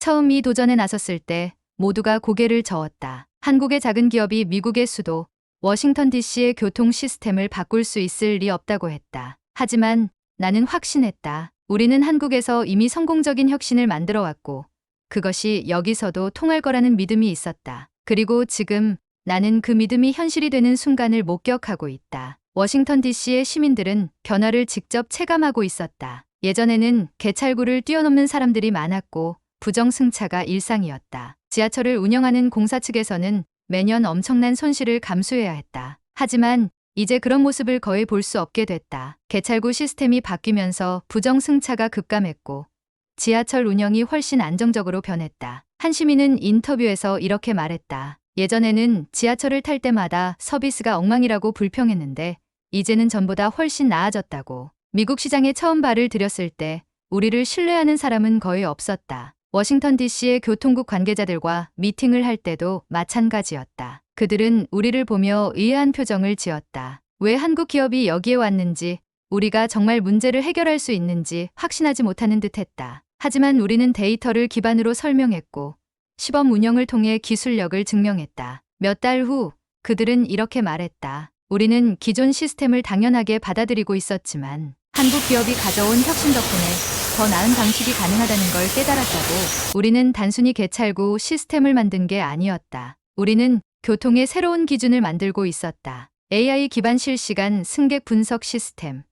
처음 이 도전에 나섰을 때 모두가 고개를 저었다. 한국의 작은 기업이 미국의 수도 워싱턴 DC의 교통 시스템을 바꿀 수 있을 리 없다고 했다. 하지만 나는 확신했다. 우리는 한국에서 이미 성공적인 혁신을 만들어 왔고 그것이 여기서도 통할 거라는 믿음이 있었다. 그리고 지금 나는 그 믿음이 현실이 되는 순간을 목격하고 있다. 워싱턴 DC의 시민들은 변화를 직접 체감하고 있었다. 예전에는 개찰구를 뛰어넘는 사람들이 많았고 부정승차가 일상이었다. 지하철을 운영하는 공사 측에서는 매년 엄청난 손실을 감수해야 했다. 하지만 이제 그런 모습을 거의 볼 수 없게 됐다. 개찰구 시스템이 바뀌면서 부정승차가 급감했고 지하철 운영이 훨씬 안정적으로 변했다. 한 시민은 인터뷰에서 이렇게 말했다. 예전에는 지하철을 탈 때마다 서비스가 엉망이라고 불평했는데 이제는 전보다 훨씬 나아졌다고. 미국 시장에 처음 발을 들였을 때 우리를 신뢰하는 사람은 거의 없었다. 워싱턴 DC의 교통국 관계자들과 미팅을 할 때도 마찬가지였다. 그들은 우리를 보며 의아한 표정을 지었다. 왜 한국 기업이 여기에 왔는지, 우리가 정말 문제를 해결할 수 있는지 확신하지 못하는 듯했다. 하지만 우리는 데이터를 기반으로 설명했고 시범 운영을 통해 기술력을 증명했다. 몇 달 후 그들은 이렇게 말했다. 우리는 기존 시스템을 당연하게 받아들이고 있었지만 한국 기업이 가져온 혁신 덕분에 더 나은 방식이 가능하다는 걸 깨달았다고. 우리는 단순히 개찰구 시스템을 만든 게 아니었다. 우리는 교통의 새로운 기준을 만들고 있었다. AI 기반 실시간 승객 분석 시스템,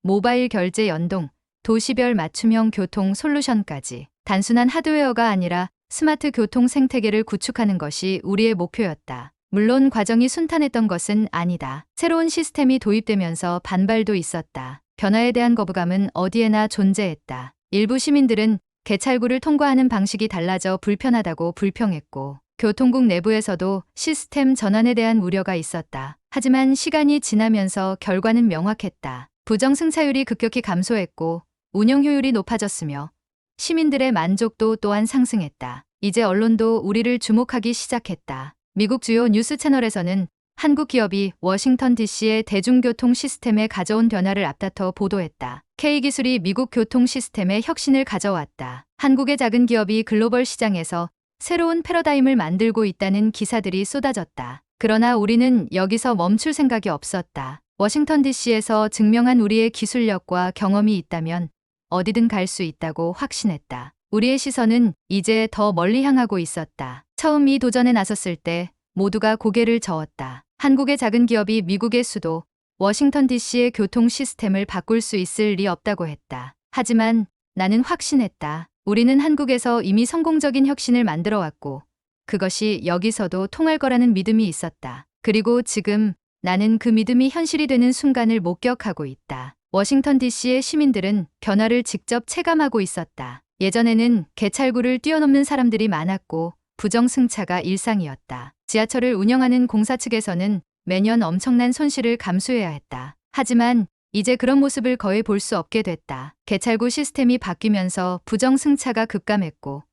모바일 결제 연동, 도시별 맞춤형 교통 솔루션까지. 단순한 하드웨어가 아니라 스마트 교통 생태계를 구축하는 것이 우리의 목표였다. 물론 과정이 순탄했던 것은 아니다. 새로운 시스템이 도입되면서 반발도 있었다. 변화에 대한 거부감은 어디에나 존재했다. 일부 시민들은 개찰구를 통과하는 방식이 달라져 불편하다고 불평했고 교통국 내부에서도 시스템 전환에 대한 우려가 있었다. 하지만 시간이 지나면서 결과는 명확했다. 부정승차율이 급격히 감소했고 운영 효율이 높아졌으며 시민들의 만족도 또한 상승했다. 이제 언론도 우리를 주목하기 시작했다. 미국 주요 뉴스 채널에서는 한국 기업이 워싱턴 DC의 대중교통 시스템에 가져온 변화를 앞다퉈 보도했다. K기술이 미국 교통 시스템에 혁신을 가져왔다. 한국의 작은 기업이 글로벌 시장에서 새로운 패러다임을 만들고 있다는 기사들이 쏟아졌다. 그러나 우리는 여기서 멈출 생각이 없었다. 워싱턴 DC에서 증명한 우리의 기술력과 경험이 있다면 어디든 갈 수 있다고 확신했다. 우리의 시선은 이제 더 멀리 향하고 있었다. 처음 이 도전에 나섰을 때 모두가 고개를 저었다. 한국의 작은 기업이 미국의 수도 워싱턴 DC의 교통 시스템을 바꿀 수 있을 리 없다고 했다. 하지만 나는 확신했다. 우리는 한국에서 이미 성공적인 혁신을 만들어 왔고 그것이 여기서도 통할 거라는 믿음이 있었다. 그리고 지금 나는 그 믿음이 현실이 되는 순간을 목격하고 있다. 워싱턴 DC의 시민들은 변화를 직접 체감하고 있었다. 예전에는 개찰구를 뛰어넘는 사람들이 많았고 부정승차가 일상이었다. 지하철을 운영하는 공사 측에서는 매년 엄청난 손실을 감수해야 했다. 하지만 이제 그런 모습을 거의 볼 수 없게 됐다. 개찰구 시스템이 바뀌면서 부정승차가 급감했고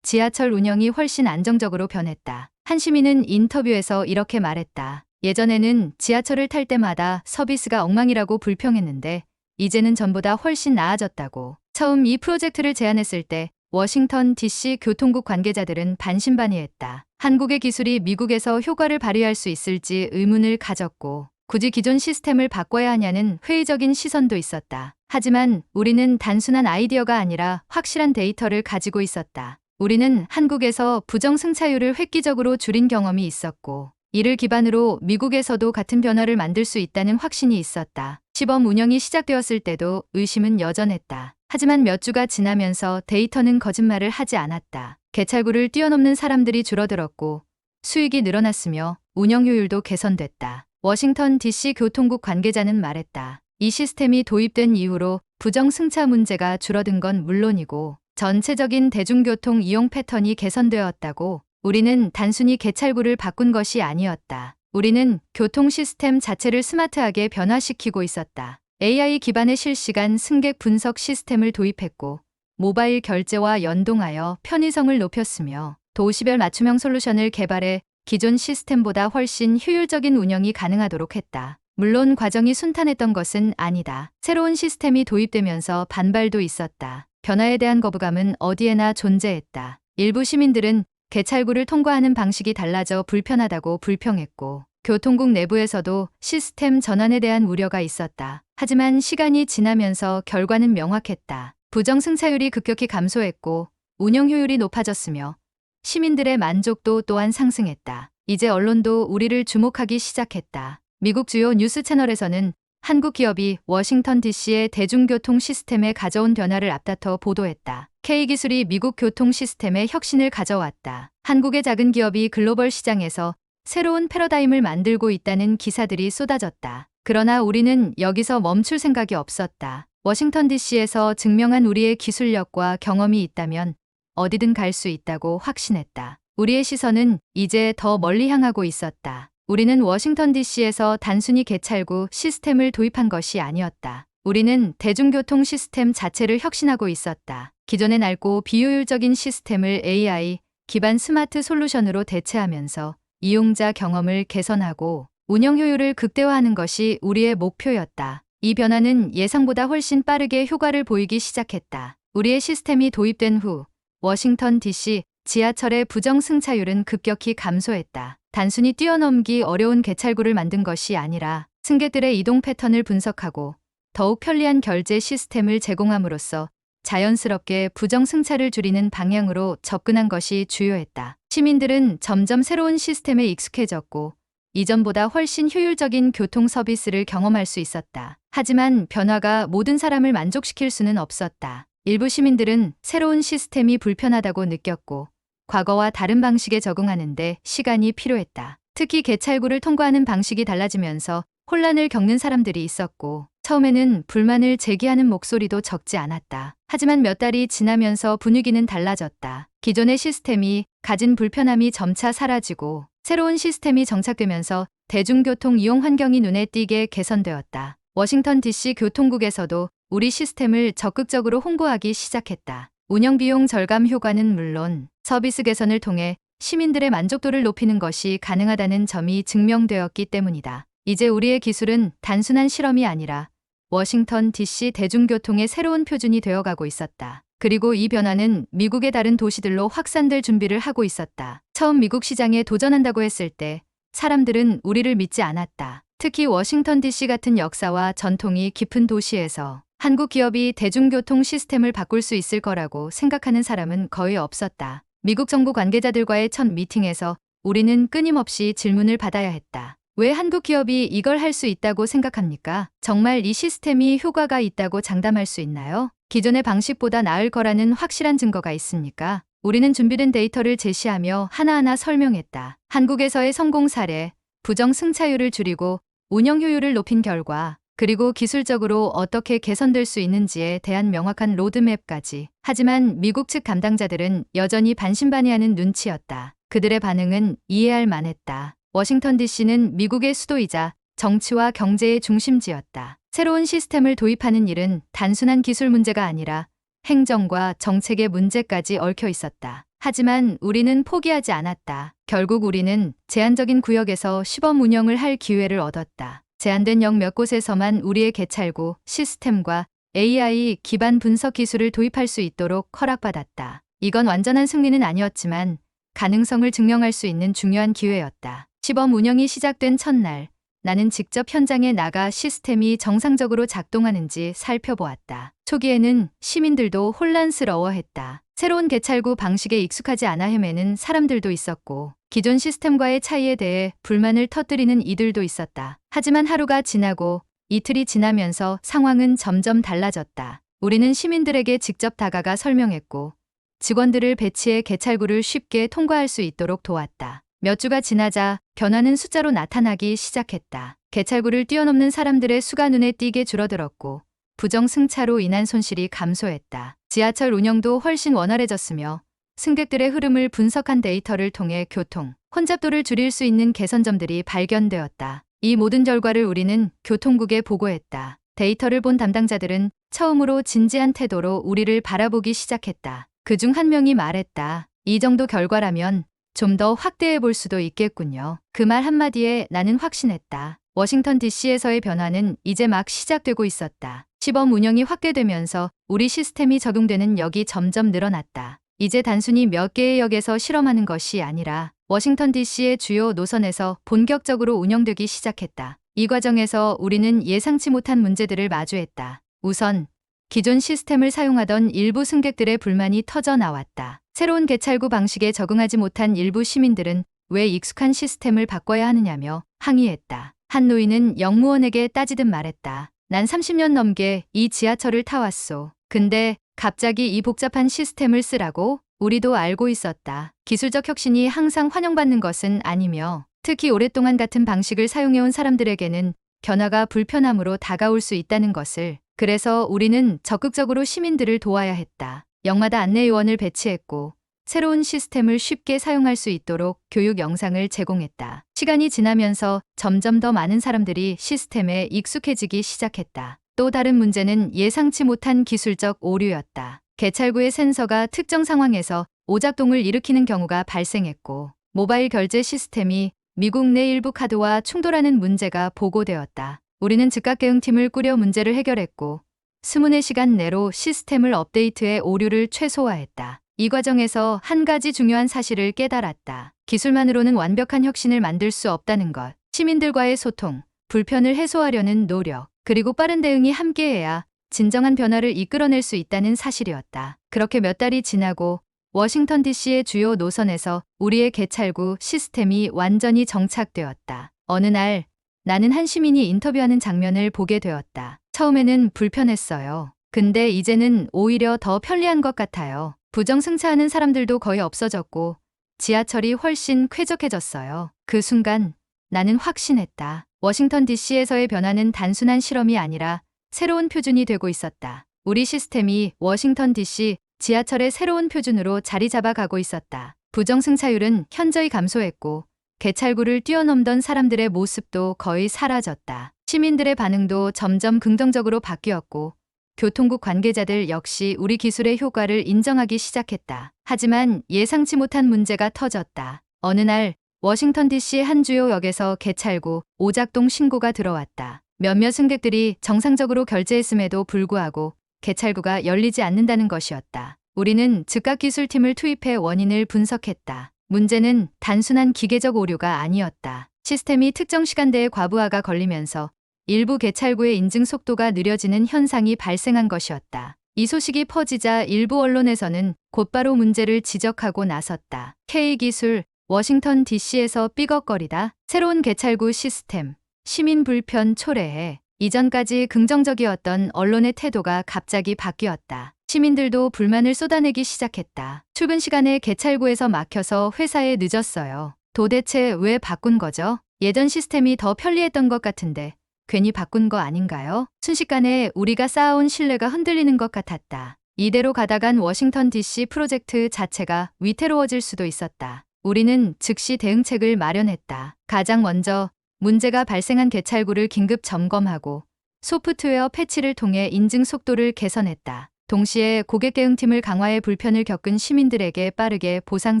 지하철 운영이 훨씬 안정적으로 변했다. 한 시민은 인터뷰에서 이렇게 말했다. 예전에는 지하철을 탈 때마다 서비스가 엉망이라고 불평했는데 이제는 전보다 훨씬 나아졌다고. 처음 이 프로젝트를 제안했을 때 워싱턴 DC 교통국 관계자들은 반신반의했다. 한국의 기술이 미국에서 효과를 발휘할 수 있을지 의문을 가졌고 굳이 기존 시스템을 바꿔야 하냐는 회의적인 시선도 있었다. 하지만 우리는 단순한 아이디어가 아니라 확실한 데이터를 가지고 있었다. 우리는 한국에서 부정승차율을 획기적으로 줄인 경험이 있었고 이를 기반으로 미국에서도 같은 변화를 만들 수 있다는 확신이 있었다. 시범 운영이 시작되었을 때도 의심은 여전했다. 하지만 몇 주가 지나면서 데이터는 거짓말을 하지 않았다. 개찰구를 뛰어넘는 사람들이 줄어들었고 수익이 늘어났으며 운영 효율도 개선됐다. 워싱턴 DC 교통국 관계자는 말했다. 이 시스템이 도입된 이후로 부정승차 문제가 줄어든 건 물론이고 전체적인 대중교통 이용 패턴이 개선되었다고. 우리는 단순히 개찰구를 바꾼 것이 아니었다. 우리는 교통 시스템 자체를 스마트하게 변화시키고 있었다. AI 기반의 실시간 승객 분석 시스템을 도입했고 모바일 결제와 연동하여 편의성을 높였으며 도시별 맞춤형 솔루션을 개발해 기존 시스템보다 훨씬 효율적인 운영이 가능하도록 했다. 물론 과정이 순탄했던 것은 아니다. 새로운 시스템이 도입되면서 반발도 있었다. 변화에 대한 거부감은 어디에나 존재했다. 일부 시민들은 개찰구를 통과하는 방식이 달라져 불편하다고 불평했고, 교통국 내부에서도 시스템 전환에 대한 우려가 있었다. 하지만 시간이 지나면서 결과는 명확했다. 부정 승차율이 급격히 감소했고 운영 효율이 높아졌으며 시민들의 만족도 또한 상승했다. 이제 언론도 우리를 주목하기 시작했다. 미국 주요 뉴스 채널에서는 한국 기업이 워싱턴 DC의 대중교통 시스템에 가져온 변화를 앞다퉈 보도했다. K기술이 미국 교통 시스템에 혁신을 가져왔다. 한국의 작은 기업이 글로벌 시장에서 새로운 패러다임을 만들고 있다는 기사들이 쏟아졌다. 그러나 우리는 여기서 멈출 생각이 없었다. 워싱턴 DC에서 증명한 우리의 기술력과 경험이 있다면 어디든 갈 수 있다고 확신했다. 우리의 시선은 이제 더 멀리 향하고 있었다. 우리는 워싱턴 DC에서 단순히 개찰구 시스템을 도입한 것이 아니었다. 우리는 대중교통 시스템 자체를 혁신하고 있었다. 기존의 낡고 비효율적인 시스템을 AI 기반 스마트 솔루션으로 대체하면서 이용자 경험을 개선하고 운영 효율을 극대화하는 것이 우리의 목표였다. 이 변화는 예상보다 훨씬 빠르게 효과를 보이기 시작했다. 우리의 시스템이 도입된 후 워싱턴 DC 지하철의 부정 승차율은 급격히 감소했다. 단순히 뛰어넘기 어려운 개찰구를 만든 것이 아니라 승객들의 이동 패턴을 분석하고 더욱 편리한 결제 시스템을 제공함으로써 자연스럽게 부정 승차를 줄이는 방향으로 접근한 것이 주요했다. 시민들은 점점 새로운 시스템에 익숙해졌고 이전보다 훨씬 효율적인 교통 서비스를 경험할 수 있었다. 하지만 변화가 모든 사람을 만족시킬 수는 없었다. 일부 시민들은 새로운 시스템이 불편하다고 느꼈고 과거와 다른 방식에 적응하는데 시간이 필요했다. 특히 개찰구를 통과하는 방식이 달라지면서 혼란을 겪는 사람들이 있었고 처음에는 불만을 제기하는 목소리도 적지 않았다. 하지만 몇 달이 지나면서 분위기는 달라졌다. 기존의 시스템이 가진 불편함이 점차 사라지고 새로운 시스템이 정착되면서 대중교통 이용 환경이 눈에 띄게 개선되었다. 워싱턴 DC 교통국에서도 우리 시스템을 적극적으로 홍보하기 시작했다. 운영 비용 절감 효과는 물론 서비스 개선을 통해 시민들의 만족도를 높이는 것이 가능하다는 점이 증명되었기 때문이다. 이제 우리의 기술은 단순한 실험이 아니라 워싱턴 DC 대중교통의 새로운 표준이 되어가고 있었다. 그리고 이 변화는 미국의 다른 도시들로 확산될 준비를 하고 있었다. 처음 미국 시장에 도전한다고 했을 때 사람들은 우리를 믿지 않았다. 특히 워싱턴 DC 같은 역사와 전통이 깊은 도시에서 한국 기업이 대중교통 시스템을 바꿀 수 있을 거라고 생각하는 사람은 거의 없었다. 미국 정부 관계자들과의 첫 미팅에서 우리는 끊임없이 질문을 받아야 했다. 왜 한국 기업이 이걸 할 수 있다고 생각합니까? 정말 이 시스템이 효과가 있다고 장담할 수 있나요? 기존의 방식보다 나을 거라는 확실한 증거가 있습니까? 우리는 준비된 데이터를 제시하며 하나하나 설명했다. 한국에서의 성공 사례, 부정 승차율을 줄이고 운영 효율을 높인 결과, 그리고 기술적으로 어떻게 개선될 수 있는지에 대한 명확한 로드맵까지. 하지만 미국 측 담당자들은 여전히 반신반의하는 눈치였다. 그들의 반응은 이해할 만했다. 워싱턴 DC는 미국의 수도이자 정치와 경제의 중심지였다. 새로운 시스템을 도입하는 일은 단순한 기술 문제가 아니라 행정과 정책의 문제까지 얽혀 있었다. 하지만 우리는 포기하지 않았다. 결국 우리는 제한적인 구역에서 시범 운영을 할 기회를 얻었다. 제한된 역 몇 곳에서만 우리의 개찰구 시스템과 AI 기반 분석 기술을 도입할 수 있도록 허락받았다. 이건 완전한 승리는 아니었지만 가능성을 증명할 수 있는 중요한 기회였다. 시범 운영이 시작된 첫날, 나는 직접 현장에 나가 시스템이 정상적으로 작동하는지 살펴보았다. 초기에는 시민들도 혼란스러워했다. 새로운 개찰구 방식에 익숙하지 않아 헤매는 사람들도 있었고, 기존 시스템과의 차이에 대해 불만을 터뜨리는 이들도 있었다. 하지만 하루가 지나고 이틀이 지나면서 상황은 점점 달라졌다. 우리는 시민들에게 직접 다가가 설명했고, 직원들을 배치해 개찰구를 쉽게 통과할 수 있도록 도왔다. 몇 주가 지나자 변화는 숫자로 나타나기 시작했다. 개찰구를 뛰어넘는 사람들의 수가 눈에 띄게 줄어들었고 부정 승차로 인한 손실이 감소했다. 지하철 운영도 훨씬 원활해졌으며 승객들의 흐름을 분석한 데이터를 통해 교통, 혼잡도를 줄일 수 있는 개선점들이 발견되었다. 이 모든 결과를 우리는 교통국에 보고했다. 데이터를 본 담당자들은 처음으로 진지한 태도로 우리를 바라보기 시작했다. 그중 한 명이 말했다. 이 정도 결과라면 좀 더 확대해 볼 수도 있겠군요. 그 말 한마디에 나는 확신했다. 워싱턴 DC에서의 변화는 이제 막 시작되고 있었다. 시범 운영이 확대되면서 우리 시스템이 적용되는 역이 점점 늘어났다. 이제 단순히 몇 개의 역에서 실험하는 것이 아니라 워싱턴 DC의 주요 노선에서 본격적으로 운영되기 시작했다. 이 과정에서 우리는 예상치 못한 문제들을 마주했다. 우선 기존 시스템을 사용하던 일부 승객들의 불만이 터져 나왔다. 새로운 개찰구 방식에 적응하지 못한 일부 시민들은 왜 익숙한 시스템을 바꿔야 하느냐며 항의했다. 한 노인은 영무원에게 따지듯 말했다. 난 30년 넘게 이 지하철을 타왔소. 근데 갑자기 이 복잡한 시스템을 쓰라고? 우리도 알고 있었다. 기술적 혁신이 항상 환영받는 것은 아니며 특히 오랫동안 같은 방식을 사용해온 사람들에게는 변화가 불편함으로 다가올 수 있다는 것을. 그래서 우리는 적극적으로 시민들을 도와야 했다. 역마다 안내요원을 배치했고 새로운 시스템을 쉽게 사용할 수 있도록 교육 영상을 제공했다. 시간이 지나면서 점점 더 많은 사람들이 시스템에 익숙해지기 시작했다. 또 다른 문제는 예상치 못한 기술적 오류였다. 개찰구의 센서가 특정 상황에서 오작동을 일으키는 경우가 발생했고 모바일 결제 시스템이 미국 내 일부 카드와 충돌하는 문제가 보고되었다. 우리는 즉각 대응팀을 꾸려 문제를 해결했고 24시간 내로 시스템을 업데이트해 오류를 최소화했다. 이 과정에서 한 가지 중요한 사실을 깨달았다. 기술만으로는 완벽한 혁신을 만들 수 없다는 것. 시민들과의 소통, 불편을 해소하려는 노력, 그리고 빠른 대응이 함께해야 진정한 변화를 이끌어낼 수 있다는 사실이었다. 그렇게 몇 달이 지나고 워싱턴 DC의 주요 노선에서 우리의 개찰구 시스템이 완전히 정착되었다. 어느 날 나는 한 시민이 인터뷰하는 장면을 보게 되었다. 처음에는 불편했어요. 근데 이제는 오히려 더 편리한 것 같아요. 부정승차하는 사람들도 거의 없어졌고 지하철이 훨씬 쾌적해졌어요. 그 순간 나는 확신했다. 워싱턴 DC에서의 변화는 단순한 실험이 아니라 새로운 표준이 되고 있었다. 우리 시스템이 워싱턴 DC 지하철의 새로운 표준으로 자리 잡아가고 있었다. 부정승차율은 현저히 감소했고 개찰구를 뛰어넘던 사람들의 모습도 거의 사라졌다. 시민들의 반응도 점점 긍정적으로 바뀌었고 교통국 관계자들 역시 우리 기술의 효과를 인정하기 시작했다. 하지만 예상치 못한 문제가 터졌다. 어느 날 워싱턴 DC의 한 주요 역에서 개찰구 오작동 신고가 들어왔다. 몇몇 승객들이 정상적으로 결제했음에도 불구하고 개찰구가 열리지 않는다는 것이었다. 우리는 즉각기술팀을 투입해 원인을 분석했다. 문제는 단순한 기계적 오류가 아니었다. 시스템이 특정 시간대에 과부하가 걸리면서 일부 개찰구의 인증 속도가 느려지는 현상이 발생한 것이었다. 이 소식이 퍼지자 일부 언론에서는 곧바로 문제를 지적하고 나섰다. K기술, 워싱턴 DC에서 삐걱거리다. 새로운 개찰구 시스템, 시민 불편 초래해. 이전까지 긍정적이었던 언론의 태도가 갑자기 바뀌었다. 시민들도 불만을 쏟아내기 시작했다. 출근 시간에 개찰구에서 막혀서 회사에 늦었어요. 도대체 왜 바꾼 거죠? 예전 시스템이 더 편리했던 것 같은데 괜히 바꾼 거 아닌가요? 순식간에 우리가 쌓아온 신뢰가 흔들리는 것 같았다. 이대로 가다간 워싱턴 DC 프로젝트 자체가 위태로워질 수도 있었다. 우리는 즉시 대응책을 마련했다. 가장 먼저 문제가 발생한 개찰구를 긴급 점검하고 소프트웨어 패치를 통해 인증 속도를 개선했다. 동시에 고객 대응팀을 강화해 불편을 겪은 시민들에게 빠르게 보상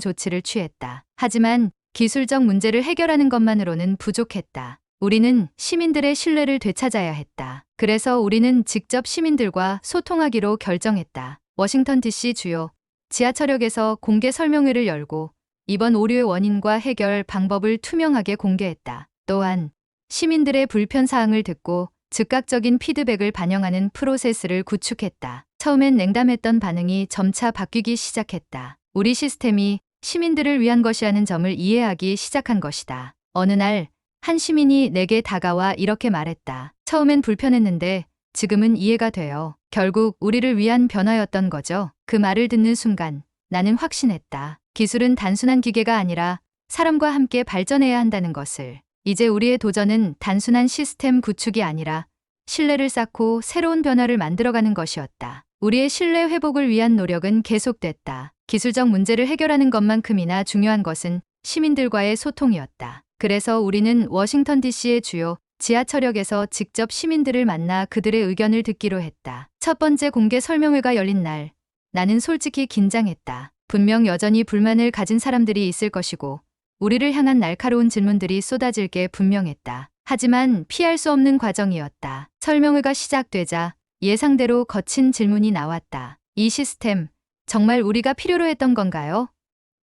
조치를 취했다. 하지만 기술적 문제를 해결하는 것만으로는 부족했다. 우리는 시민들의 신뢰를 되찾아야 했다. 그래서 우리는 직접 시민들과 소통하기로 결정했다. 워싱턴 DC 주요 지하철역에서 공개 설명회를 열고 이번 오류의 원인과 해결 방법을 투명하게 공개했다. 또한 시민들의 불편 사항을 듣고 즉각적인 피드백을 반영하는 프로세스를 구축했다. 처음엔 냉담했던 반응이 점차 바뀌기 시작했다. 우리 시스템이 시민들을 위한 것이라는 점을 이해하기 시작한 것이다. 어느 날 한 시민이 내게 다가와 이렇게 말했다. 처음엔 불편했는데 지금은 이해가 돼요. 결국 우리를 위한 변화였던 거죠. 그 말을 듣는 순간 나는 확신했다. 기술은 단순한 기계가 아니라 사람과 함께 발전해야 한다는 것을. 이제 우리의 도전은 단순한 시스템 구축이 아니라 신뢰를 쌓고 새로운 변화를 만들어가는 것이었다. 우리의 신뢰 회복을 위한 노력은 계속됐다. 기술적 문제를 해결하는 것만큼이나 중요한 것은 시민들과의 소통이었다. 그래서 우리는 워싱턴 DC의 주요 지하철역에서 직접 시민들을 만나 그들의 의견을 듣기로 했다. 첫 번째 공개 설명회가 열린 날, 나는 솔직히 긴장했다. 분명 여전히 불만을 가진 사람들이 있을 것이고 우리를 향한 날카로운 질문들이 쏟아질 게 분명했다. 하지만 피할 수 없는 과정이었다. 설명회가 시작되자 예상대로 거친 질문이 나왔다. 이 시스템, 정말 우리가 필요로 했던 건가요?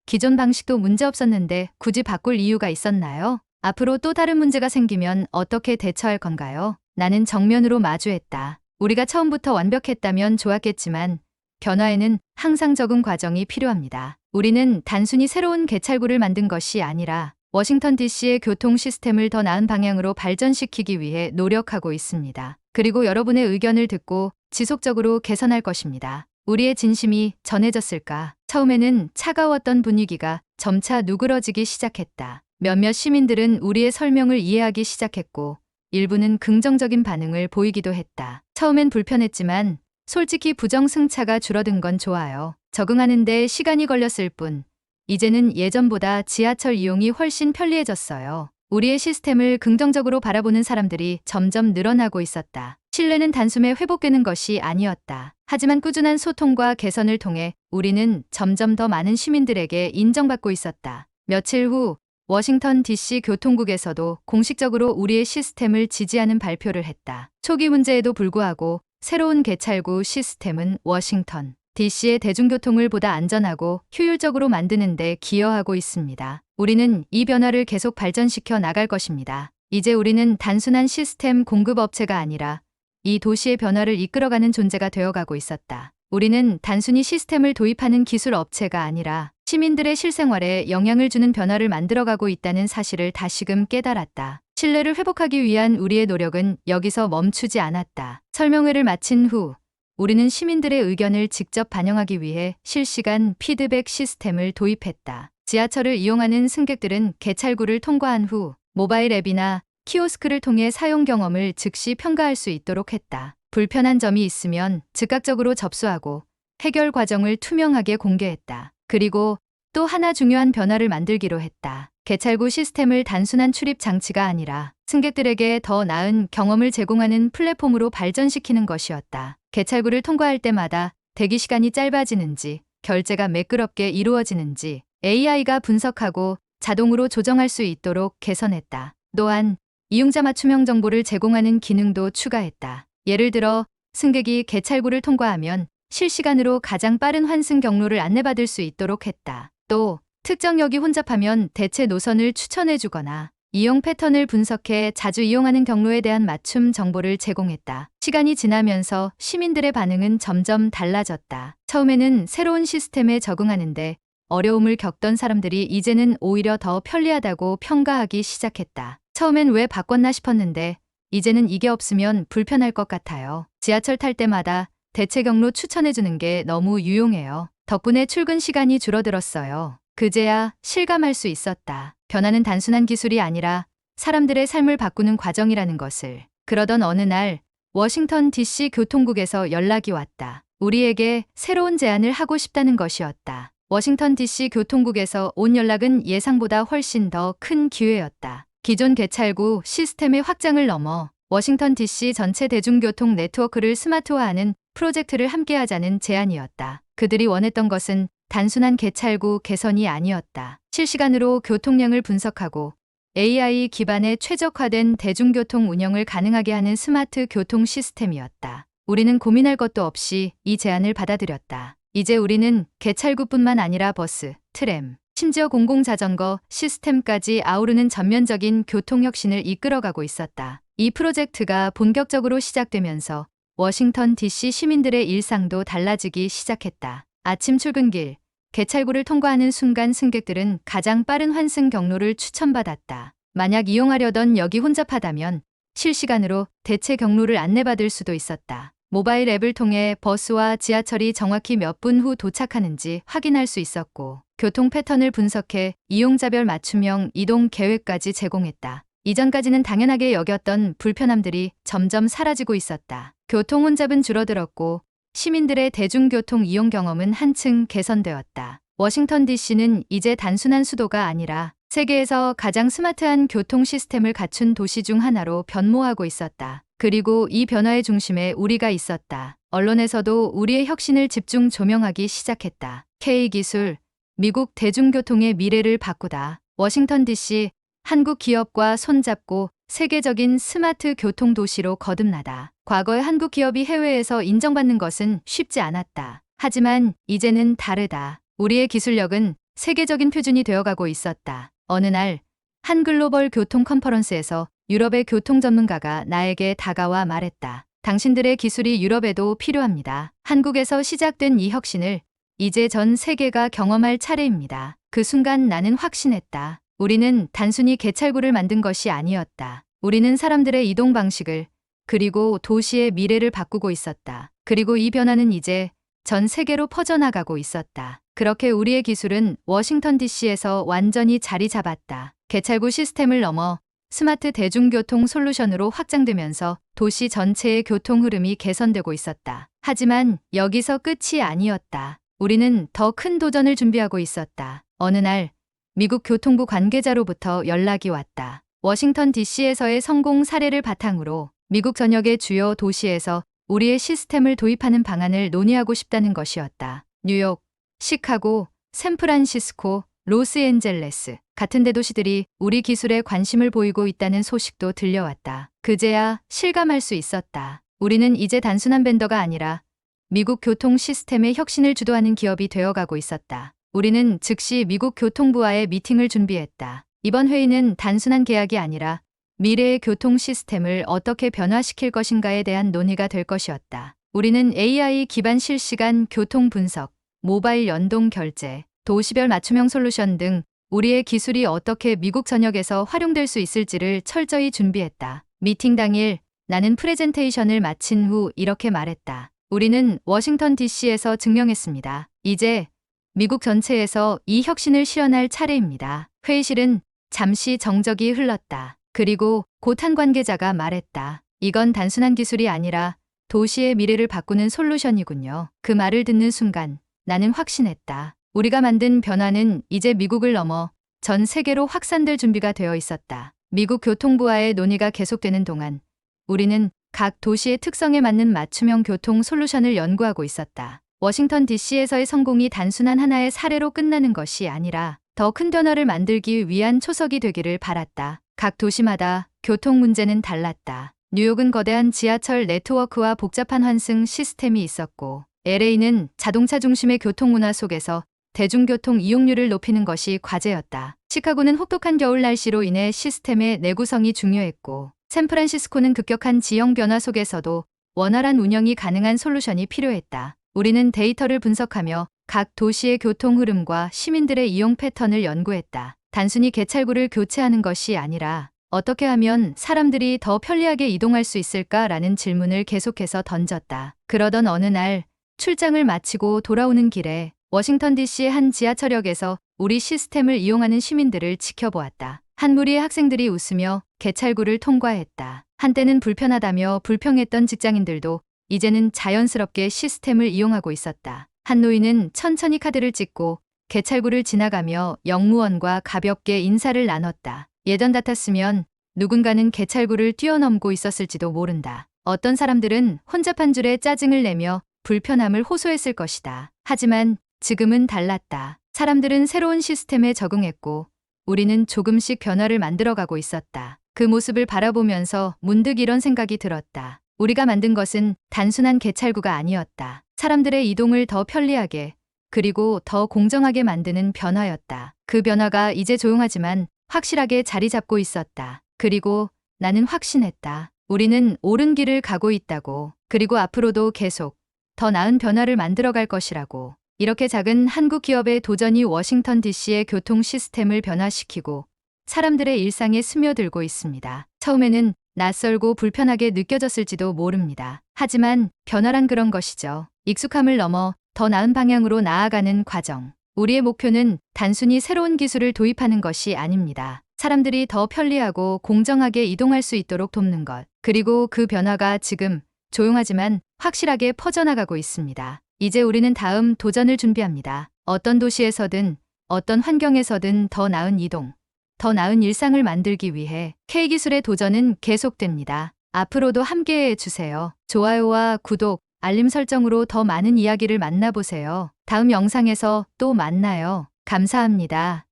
기존 방식도 문제 없었는데 굳이 바꿀 이유가 있었나요? 앞으로 또 다른 문제가 생기면 어떻게 대처할 건가요? 나는 정면으로 마주했다. 우리가 처음부터 완벽했다면 좋았겠지만 변화에는 항상 적응 과정이 필요합니다. 우리는 단순히 새로운 개찰구를 만든 것이 아니라 워싱턴 DC의 교통 시스템을 더 나은 방향으로 발전시키기 위해 노력하고 있습니다. 그리고 여러분의 의견을 듣고 지속적으로 개선할 것입니다. 우리의 진심이 전해졌을까? 처음에는 차가웠던 분위기가 점차 누그러지기 시작했다. 몇몇 시민들은 우리의 설명을 이해하기 시작했고 일부는 긍정적인 반응을 보이기도 했다. 처음엔 불편했지만 솔직히 부정승차가 줄어든 건 좋아요. 적응하는 데 시간이 걸렸을 뿐 이제는 예전보다 지하철 이용이 훨씬 편리해졌어요. 우리의 시스템을 긍정적으로 바라보는 사람들이 점점 늘어나고 있었다. 신뢰는 단숨에 회복되는 것이 아니었다. 하지만 꾸준한 소통과 개선을 통해 우리는 점점 더 많은 시민들에게 인정받고 있었다. 며칠 후 워싱턴 DC 교통국에서도 공식적으로 우리의 시스템을 지지하는 발표를 했다. 초기 문제에도 불구하고 새로운 개찰구 시스템은 워싱턴 DC의 대중교통을 보다 안전하고 효율적으로 만드는 데 기여하고 있습니다. 우리는 이 변화를 계속 발전시켜 나갈 것입니다. 이제 우리는 단순한 시스템 공급업체가 아니라 이 도시의 변화를 이끌어가는 존재가 되어가고 있었다. 우리는 단순히 시스템을 도입하는 기술 업체가 아니라 시민들의 실생활에 영향을 주는 변화를 만들어가고 있다는 사실을 다시금 깨달았다. 신뢰를 회복하기 위한 우리의 노력은 여기서 멈추지 않았다. 설명회를 마친 후 우리는 시민들의 의견을 직접 반영하기 위해 실시간 피드백 시스템을 도입했다. 지하철을 이용하는 승객들은 개찰구를 통과한 후 모바일 앱이나 키오스크를 통해 사용 경험을 즉시 평가할 수 있도록 했다. 불편한 점이 있으면 즉각적으로 접수하고 해결 과정을 투명하게 공개했다. 그리고 또 하나 중요한 변화를 만들기로 했다. 개찰구 시스템을 단순한 출입 장치가 아니라 승객들에게 더 나은 경험을 제공하는 플랫폼으로 발전시키는 것이었다. 개찰구를 통과할 때마다 대기 시간이 짧아지는지, 결제가 매끄럽게 이루어지는지 AI가 분석하고 자동으로 조정할 수 있도록 개선했다. 또한 이용자 맞춤형 정보를 제공하는 기능도 추가했다. 예를 들어 승객이 개찰구를 통과하면 실시간으로 가장 빠른 환승 경로를 안내받을 수 있도록 했다. 또 특정 역이 혼잡하면 대체 노선을 추천해주거나 이용 패턴을 분석해 자주 이용하는 경로에 대한 맞춤 정보를 제공했다. 시간이 지나면서 시민들의 반응은 점점 달라졌다. 처음에는 새로운 시스템에 적응하는데 어려움을 겪던 사람들이 이제는 오히려 더 편리하다고 평가하기 시작했다. 처음엔 왜 바꿨나 싶었는데 이제는 이게 없으면 불편할 것 같아요. 지하철 탈 때마다 대체 경로 추천해주는 게 너무 유용해요. 덕분에 출근 시간이 줄어들었어요. 그제야 실감할 수 있었다. 변화는 단순한 기술이 아니라 사람들의 삶을 바꾸는 과정이라는 것을. 그러던 어느 날 워싱턴 DC 교통국에서 연락이 왔다. 우리에게 새로운 제안을 하고 싶다는 것이었다. 워싱턴 DC 교통국에서 온 연락은 예상보다 훨씬 더 큰 기회였다. 기존 개찰구 시스템의 확장을 넘어 워싱턴 DC 전체 대중교통 네트워크를 스마트화하는 프로젝트를 함께하자는 제안이었다. 그들이 원했던 것은 단순한 개찰구 개선이 아니었다. 실시간으로 교통량을 분석하고 AI 기반의 최적화된 대중교통 운영을 가능하게 하는 스마트 교통 시스템이었다. 우리는 고민할 것도 없이 이 제안을 받아들였다. 이제 우리는 개찰구뿐만 아니라 버스, 트램, 심지어 공공자전거 시스템까지 아우르는 전면적인 교통혁신을 이끌어가고 있었다. 이 프로젝트가 본격적으로 시작되면서 워싱턴 DC 시민들의 일상도 달라지기 시작했다. 아침 출근길, 개찰구를 통과하는 순간 승객들은 가장 빠른 환승 경로를 추천받았다. 만약 이용하려던 역이 혼잡하다면 실시간으로 대체 경로를 안내받을 수도 있었다. 모바일 앱을 통해 버스와 지하철이 정확히 몇 분 후 도착하는지 확인할 수 있었고 교통 패턴을 분석해 이용자별 맞춤형 이동 계획까지 제공했다. 이전까지는 당연하게 여겼던 불편함들이 점점 사라지고 있었다. 교통 혼잡은 줄어들었고 시민들의 대중교통 이용 경험은 한층 개선되었다. 워싱턴 DC는 이제 단순한 수도가 아니라 세계에서 가장 스마트한 교통 시스템을 갖춘 도시 중 하나로 변모하고 있었다. 그리고 이 변화의 중심에 우리가 있었다. 언론에서도 우리의 혁신을 집중 조명하기 시작했다. K기술, 미국 대중교통의 미래를 바꾸다. 워싱턴 DC, 한국 기업과 손잡고 세계적인 스마트 교통 도시로 거듭나다. 과거의 한국 기업이 해외에서 인정받는 것은 쉽지 않았다. 하지만 이제는 다르다. 우리의 기술력은 세계적인 표준이 되어가고 있었다. 어느 날 한 글로벌 교통 컨퍼런스에서 유럽의 교통 전문가가 나에게 다가와 말했다. 당신들의 기술이 유럽에도 필요합니다. 한국에서 시작된 이 혁신을 이제 전 세계가 경험할 차례입니다. 그 순간 나는 확신했다. 우리는 단순히 개찰구를 만든 것이 아니었다. 우리는 사람들의 이동 방식을 그리고 도시의 미래를 바꾸고 있었다. 그리고 이 변화는 이제 전 세계로 퍼져나가고 있었다. 그렇게 우리의 기술은 워싱턴 DC에서 완전히 자리 잡았다. 개찰구 시스템을 넘어 스마트 대중교통 솔루션으로 확장되면서 도시 전체의 교통 흐름이 개선되고 있었다. 하지만 여기서 끝이 아니었다. 우리는 더 큰 도전을 준비하고 있었다. 어느 날 미국 교통부 관계자로부터 연락이 왔다. 워싱턴 DC에서의 성공 사례를 바탕으로 미국 전역의 주요 도시에서 우리의 시스템을 도입하는 방안을 논의하고 싶다는 것이었다. 뉴욕, 시카고, 샌프란시스코, 로스앤젤레스 같은 대도시들이 우리 기술에 관심을 보이고 있다는 소식도 들려왔다. 그제야 실감할 수 있었다. 우리는 이제 단순한 벤더가 아니라 미국 교통 시스템의 혁신을 주도하는 기업이 되어가고 있었다. 우리는 즉시 미국 교통부와의 미팅을 준비했다. 이번 회의는 단순한 계약이 아니라 미래의 교통 시스템을 어떻게 변화시킬 것인가에 대한 논의가 될 것이었다. 우리는 AI 기반 실시간 교통 분석, 모바일 연동 결제, 도시별 맞춤형 솔루션 등 우리의 기술이 어떻게 미국 전역에서 활용될 수 있을지를 철저히 준비했다. 미팅 당일 나는 프레젠테이션을 마친 후 이렇게 말했다. 우리는 워싱턴 DC에서 증명했습니다. 이제 미국 전체에서 이 혁신을 실현할 차례입니다. 회의실은 잠시 정적이 흘렀다. 그리고 곧 한 관계자가 말했다. 이건 단순한 기술이 아니라 도시의 미래를 바꾸는 솔루션이군요. 그 말을 듣는 순간 나는 확신했다. 우리가 만든 변화는 이제 미국을 넘어 전 세계로 확산될 준비가 되어 있었다. 미국 교통부와의 논의가 계속되는 동안 우리는 각 도시의 특성에 맞는 맞춤형 교통 솔루션을 연구하고 있었다. 워싱턴 DC에서의 성공이 단순한 하나의 사례로 끝나는 것이 아니라 더 큰 변화를 만들기 위한 초석이 되기를 바랐다. 각 도시마다 교통 문제는 달랐다. 뉴욕은 거대한 지하철 네트워크와 복잡한 환승 시스템이 있었고, LA는 자동차 중심의 교통 문화 속에서 대중교통 이용률을 높이는 것이 과제였다. 시카고는 혹독한 겨울 날씨로 인해 시스템의 내구성이 중요했고, 샌프란시스코는 급격한 지형 변화 속에서도 원활한 운영이 가능한 솔루션이 필요했다. 우리는 데이터를 분석하며 각 도시의 교통 흐름과 시민들의 이용 패턴을 연구했다. 단순히 개찰구를 교체하는 것이 아니라 어떻게 하면 사람들이 더 편리하게 이동할 수 있을까라는 질문을 계속해서 던졌다. 그러던 어느 날 출장을 마치고 돌아오는 길에 워싱턴 DC의 한 지하철역에서 우리 시스템을 이용하는 시민들을 지켜보았다. 한 무리의 학생들이 웃으며 개찰구를 통과했다. 한때는 불편하다며 불평했던 직장인들도 이제는 자연스럽게 시스템을 이용하고 있었다. 한 노인은 천천히 카드를 찍고 개찰구를 지나가며 역무원과 가볍게 인사를 나눴다. 예전 같았으면 누군가는 개찰구를 뛰어넘고 있었을지도 모른다. 어떤 사람들은 혼잡한 줄에 짜증을 내며 불편함을 호소했을 것이다. 하지만 지금은 달랐다. 사람들은 새로운 시스템에 적응했고 우리는 조금씩 변화를 만들어가고 있었다. 그 모습을 바라보면서 문득 이런 생각이 들었다. 우리가 만든 것은 단순한 개찰구가 아니었다. 사람들의 이동을 더 편리하게 그리고 더 공정하게 만드는 변화였다. 그 변화가 이제 조용하지만 확실하게 자리 잡고 있었다. 그리고 나는 확신했다. 우리는 옳은 길을 가고 있다고. 그리고 앞으로도 계속 더 나은 변화를 만들어갈 것이라고. 이렇게 작은 한국 기업의 도전이 워싱턴 DC의 교통 시스템을 변화시키고 사람들의 일상에 스며들고 있습니다. 처음에는 낯설고 불편하게 느껴졌을지도 모릅니다. 하지만 변화란 그런 것이죠. 익숙함을 넘어 더 나은 방향으로 나아가는 과정. 우리의 목표는 단순히 새로운 기술을 도입하는 것이 아닙니다. 사람들이 더 편리하고 공정하게 이동할 수 있도록 돕는 것. 그리고 그 변화가 지금 조용하지만 확실하게 퍼져나가고 있습니다. 이제 우리는 다음 도전을 준비합니다. 어떤 도시에서든 어떤 환경에서든 더 나은 이동, 더 나은 일상을 만들기 위해 K기술의 도전은 계속됩니다. 앞으로도 함께해 주세요. 좋아요와 구독, 알림 설정으로 더 많은 이야기를 만나보세요. 다음 영상에서 또 만나요. 감사합니다.